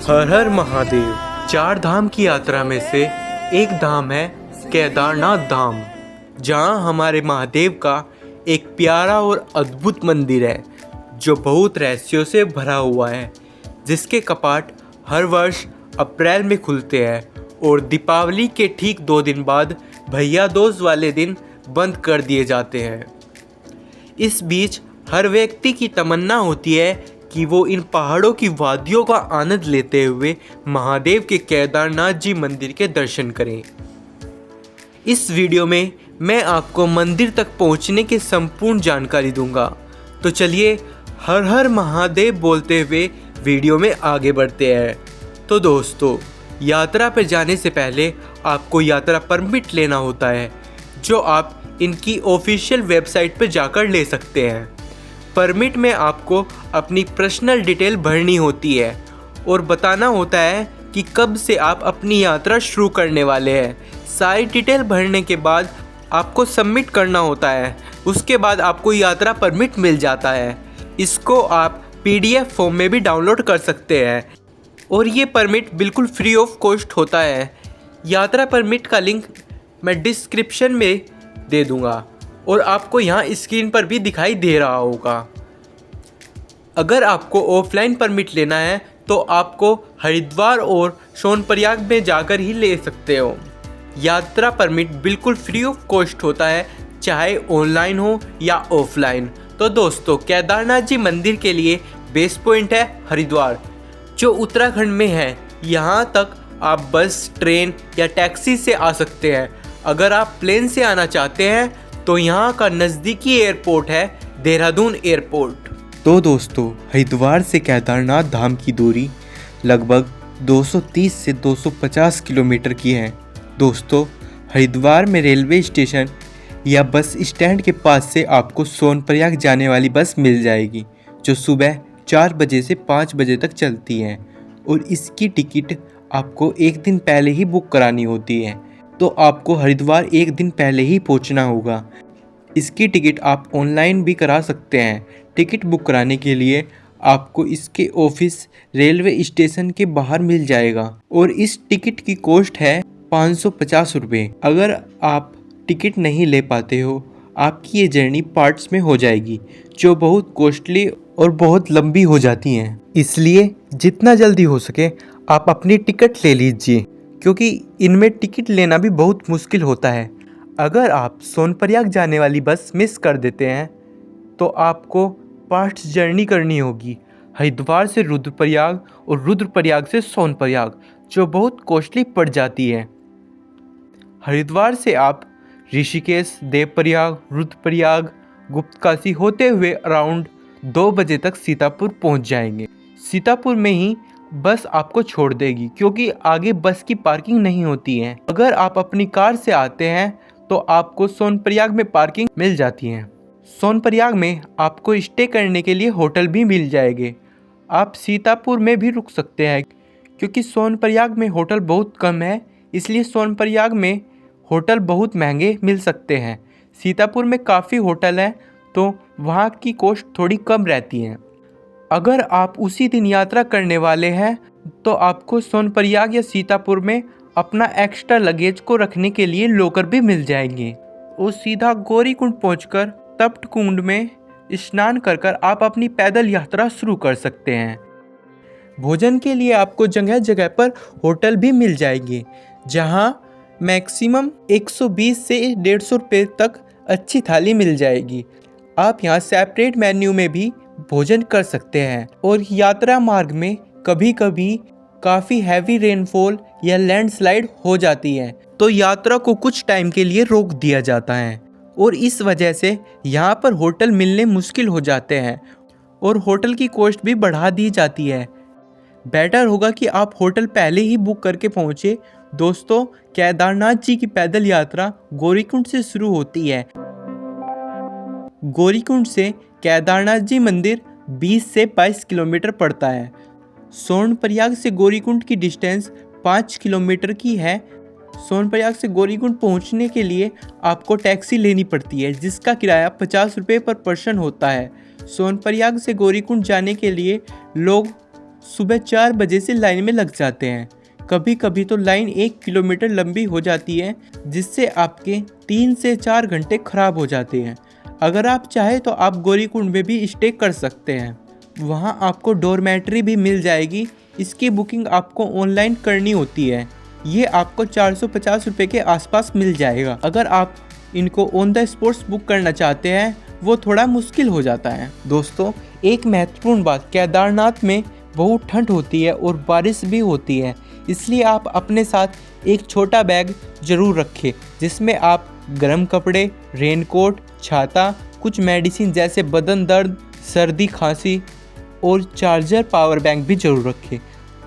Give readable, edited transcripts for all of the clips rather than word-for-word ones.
हर हर महादेव। चार धाम की यात्रा में से एक धाम है केदारनाथ धाम, जहां हमारे महादेव का एक प्यारा और अद्भुत मंदिर है जो बहुत रहस्यों से भरा हुआ है, जिसके कपाट हर वर्ष अप्रैल में खुलते हैं और दीपावली के ठीक 2 दिन बाद भैया दूज वाले दिन बंद कर दिए जाते हैं। इस बीच हर व्यक्ति की तमन्ना होती है कि वो इन पहाड़ों की वादियों का आनंद लेते हुए महादेव के केदारनाथ जी मंदिर के दर्शन करें। इस वीडियो में मैं आपको मंदिर तक पहुंचने की संपूर्ण जानकारी दूंगा, तो चलिए हर हर महादेव बोलते हुए वीडियो में आगे बढ़ते हैं। तो दोस्तों, यात्रा पर जाने से पहले आपको यात्रा परमिट लेना होता है, जो आप इनकी ऑफिशियल वेबसाइट पर जाकर ले सकते हैं। परमिट में आपको अपनी पर्सनल डिटेल भरनी होती है और बताना होता है कि कब से आप अपनी यात्रा शुरू करने वाले हैं। सारी डिटेल भरने के बाद आपको सबमिट करना होता है। उसके बाद आपको यात्रा परमिट मिल जाता है। इसको आप PDF फॉर्म में भी डाउनलोड कर सकते हैं और ये परमिट बिल्कुल फ्री ऑफ कॉस्ट होता है। यात्रा परमिट का लिंक मैं डिस्क्रिप्शन में दे दूँगा और आपको यहाँ स्क्रीन पर भी दिखाई दे रहा होगा। अगर आपको ऑफलाइन परमिट लेना है तो आपको हरिद्वार और सोनप्रयाग में जाकर ही ले सकते हो। यात्रा परमिट बिल्कुल फ्री ऑफ कॉस्ट होता है, चाहे ऑनलाइन हो या ऑफलाइन। तो दोस्तों, केदारनाथ जी मंदिर के लिए बेस पॉइंट है हरिद्वार, जो उत्तराखंड में है। यहाँ तक आप बस, ट्रेन या टैक्सी से आ सकते हैं। अगर आप प्लेन से आना चाहते हैं तो यहाँ का नज़दीकी एयरपोर्ट है देहरादून एयरपोर्ट। तो दोस्तों, हरिद्वार से केदारनाथ धाम की दूरी लगभग 230 से 250 किलोमीटर की है। दोस्तों, हरिद्वार में रेलवे स्टेशन या बस स्टैंड के पास से आपको सोनप्रयाग जाने वाली बस मिल जाएगी, जो सुबह 4 बजे से 5 बजे तक चलती है और इसकी टिकट आपको एक दिन पहले ही बुक करानी होती है। तो आपको हरिद्वार एक दिन पहले ही पहुंचना होगा। इसकी टिकट आप ऑनलाइन भी करा सकते हैं। टिकट बुक कराने के लिए आपको इसके ऑफिस रेलवे स्टेशन के बाहर मिल जाएगा और इस टिकट की कॉस्ट है 550 रुपये। अगर आप टिकट नहीं ले पाते हो, आपकी ये जर्नी पार्ट्स में हो जाएगी, जो बहुत कॉस्टली और बहुत लंबी हो जाती हैं। इसलिए जितना जल्दी हो सके आप अपनी टिकट ले लीजिए, क्योंकि इनमें टिकट लेना भी बहुत मुश्किल होता है। अगर आप सोनप्रयाग जाने वाली बस मिस कर देते हैं तो आपको पार्ट्स जर्नी करनी होगी, हरिद्वार से रुद्रप्रयाग और रुद्रप्रयाग से सोनप्रयाग, जो बहुत कॉस्टली पड़ जाती है। हरिद्वार से आप ऋषिकेश, देवप्रयाग, रुद्रप्रयाग, गुप्तकाशी होते हुए अराउंड 2 बजे तक सीतापुर पहुंच जाएंगे। सीतापुर में ही बस आपको छोड़ देगी, क्योंकि आगे बस की पार्किंग नहीं होती है। अगर आप अपनी कार से आते हैं तो आपको सोनप्रयाग में पार्किंग मिल जाती है। सोनप्रयाग में आपको स्टे करने के लिए होटल भी मिल जाएंगे। आप सीतापुर में भी रुक सकते हैं, क्योंकि सोनप्रयाग में होटल बहुत कम है, इसलिए सोनप्रयाग में होटल बहुत महंगे मिल सकते हैं। सीतापुर में काफ़ी होटल हैं, तो वहाँ की कॉस्ट थोड़ी कम रहती है। अगर आप उसी दिन यात्रा करने वाले हैं तो आपको सोनप्रयाग या सीतापुर में अपना एक्स्ट्रा लगेज को रखने के लिए लॉकर भी मिल जाएंगे और सीधा गौरीकुंड पहुंचकर तप्त कुंड में स्नान कर आप अपनी पैदल यात्रा शुरू कर सकते हैं। भोजन के लिए आपको जगह जगह पर होटल भी मिल जाएंगे, जहां मैक्सिमम 120 से 150 रुपये तक अच्छी थाली मिल जाएगी। आप यहां सेपरेट मेन्यू में भी भोजन कर सकते हैं। और यात्रा मार्ग में कभी कभी काफ़ी हैवी रेनफॉल या लैंडस्लाइड हो जाती है, तो यात्रा को कुछ टाइम के लिए रोक दिया जाता है और इस वजह से यहाँ पर होटल मिलने मुश्किल हो जाते हैं और होटल की कॉस्ट भी बढ़ा दी जाती है। बेटर होगा कि आप होटल पहले ही बुक करके पहुँचे। दोस्तों, केदारनाथ जी की पैदल यात्रा गौरीकुंड से शुरू होती है। गौरीकुंड से केदारनाथ जी मंदिर 20 से 22 किलोमीटर पड़ता है। सोनप्रयाग से गौरीकुंड की डिस्टेंस 5 किलोमीटर की है। सोनप्रयाग से गौरीकुंड पहुंचने के लिए आपको टैक्सी लेनी पड़ती है, जिसका किराया 50 रुपये पर पर्सन होता है। सोनप्रयाग से गौरीकुंड जाने के लिए लोग सुबह 4 बजे से लाइन में लग जाते हैं। कभी कभी तो लाइन 1 किलोमीटर लंबी हो जाती है, जिससे आपके 3 से 4 घंटे खराब हो जाते हैं। अगर आप चाहें तो आप गौरीकुंड में भी स्टे कर सकते हैं। वहां आपको डॉर्मेट्री भी मिल जाएगी। इसकी बुकिंग आपको ऑनलाइन करनी होती है। ये आपको 450 रुपये के आसपास मिल जाएगा। अगर आप इनको ऑन द स्पॉट बुक करना चाहते हैं वो थोड़ा मुश्किल हो जाता है। दोस्तों, एक महत्वपूर्ण बात, केदारनाथ में बहुत ठंड होती है और बारिश भी होती है, इसलिए आप अपने साथ एक छोटा बैग ज़रूर रखें, जिसमें आप गर्म कपड़े, रेनकोट, छाता, कुछ मेडिसिन जैसे बदन दर्द, सर्दी, खांसी और चार्जर पावर बैंक भी जरूर रखें।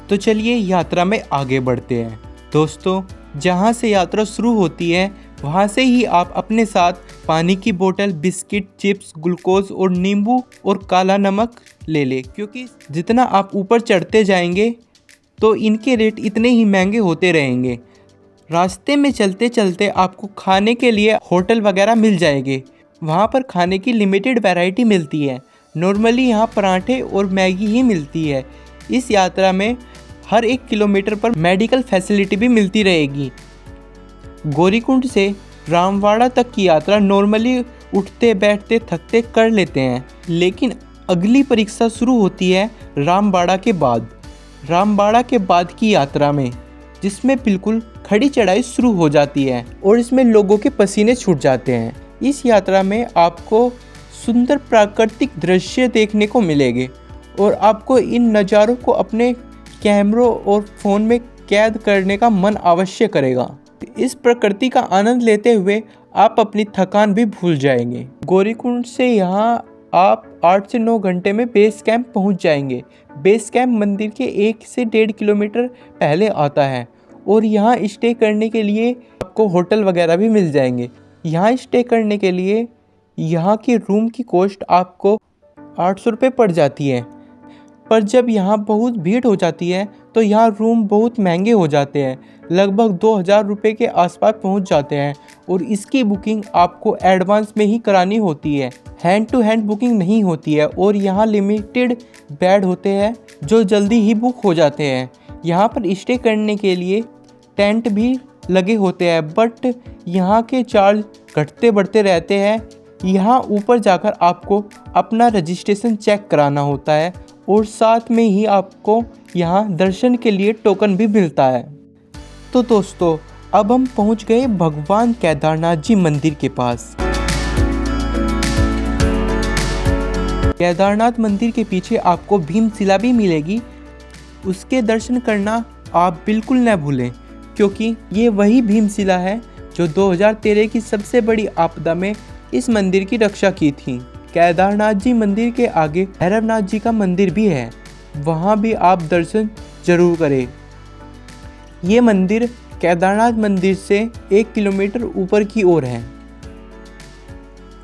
तो चलिए यात्रा में आगे बढ़ते हैं। दोस्तों, जहाँ से यात्रा शुरू होती है वहाँ से ही आप अपने साथ पानी की बोतल, बिस्किट, चिप्स, ग्लूकोज और नींबू और काला नमक ले लें, क्योंकि जितना आप ऊपर चढ़ते जाएंगे तो इनके रेट इतने ही महंगे होते रहेंगे। रास्ते में चलते चलते आपको खाने के लिए होटल वगैरह मिल जाएंगे। वहाँ पर खाने की लिमिटेड वैरायटी मिलती है। नॉर्मली यहाँ पराठे और मैगी ही मिलती है। इस यात्रा में हर 1 किलोमीटर पर मेडिकल फैसिलिटी भी मिलती रहेगी। गौरीकुंड से रामवाड़ा तक की यात्रा नॉर्मली उठते बैठते थकते कर लेते हैं, लेकिन अगली परीक्षा शुरू होती है रामबाड़ा के बाद। रामबाड़ा के बाद की यात्रा में, जिसमें बिल्कुल खड़ी चढ़ाई शुरू हो जाती है और इसमें लोगों के पसीने छूट जाते हैं। इस यात्रा में आपको सुंदर प्राकृतिक दृश्य देखने को मिलेंगे और आपको इन नज़ारों को अपने कैमरों और फ़ोन में कैद करने का मन अवश्य करेगा। इस प्रकृति का आनंद लेते हुए आप अपनी थकान भी भूल जाएंगे। गौरीकुंड से यहाँ आप 8 से 9 घंटे में बेस कैंप पहुँच जाएंगे। बेस कैंप मंदिर के 1 से 1.5 किलोमीटर पहले आता है और यहाँ स्टे करने के लिए आपको होटल वगैरह भी मिल जाएंगे। यहाँ स्टे करने के लिए यहाँ की रूम की कॉस्ट आपको 800 रुपये पड़ जाती है, पर जब यहाँ बहुत भीड़ हो जाती है तो यहाँ रूम बहुत महंगे हो जाते हैं, लगभग 2000 रुपये के आसपास पहुँच जाते हैं और इसकी बुकिंग आपको एडवांस में ही करानी होती है। हैंड टू हैंड बुकिंग नहीं होती है और यहाँ लिमिटेड बेड होते हैं जो जल्दी ही बुक हो जाते हैं। यहाँ पर स्टे करने के लिए टेंट भी लगे होते हैं, बट यहाँ के चार्ज घटते बढ़ते रहते हैं। यहाँ ऊपर जाकर आपको अपना रजिस्ट्रेशन चेक कराना होता है और साथ में ही आपको यहाँ दर्शन के लिए टोकन भी मिलता है। तो दोस्तों, अब हम पहुँच गए भगवान केदारनाथ जी मंदिर के पास। केदारनाथ मंदिर के पीछे आपको भीमशिला भी मिलेगी। उसके दर्शन करना आप बिल्कुल न भूलें, क्योंकि ये वही भीमशिला है जो 2013 की सबसे बड़ी आपदा में इस मंदिर की रक्षा की थी। केदारनाथ जी मंदिर के आगे भैरवनाथ जी का मंदिर भी है, वहाँ भी आप दर्शन जरूर करें। ये मंदिर केदारनाथ मंदिर से 1 किलोमीटर ऊपर की ओर है।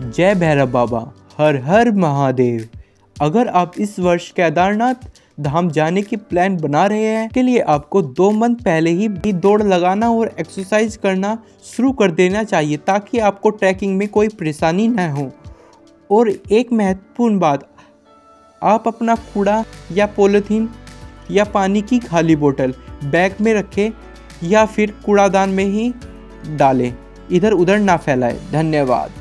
जय भैरव बाबा, हर हर महादेव। अगर आप इस वर्ष केदारनाथ धाम जाने की प्लान बना रहे हैं, के लिए आपको 2 मंथ पहले ही दौड़ लगाना और एक्सरसाइज करना शुरू कर देना चाहिए, ताकि आपको ट्रैकिंग में कोई परेशानी न हो। और एक महत्वपूर्ण बात, आप अपना कूड़ा या पॉलीथीन या पानी की खाली बोतल बैग में रखें या फिर कूड़ादान में ही डालें, इधर उधर ना फैलाएं। धन्यवाद।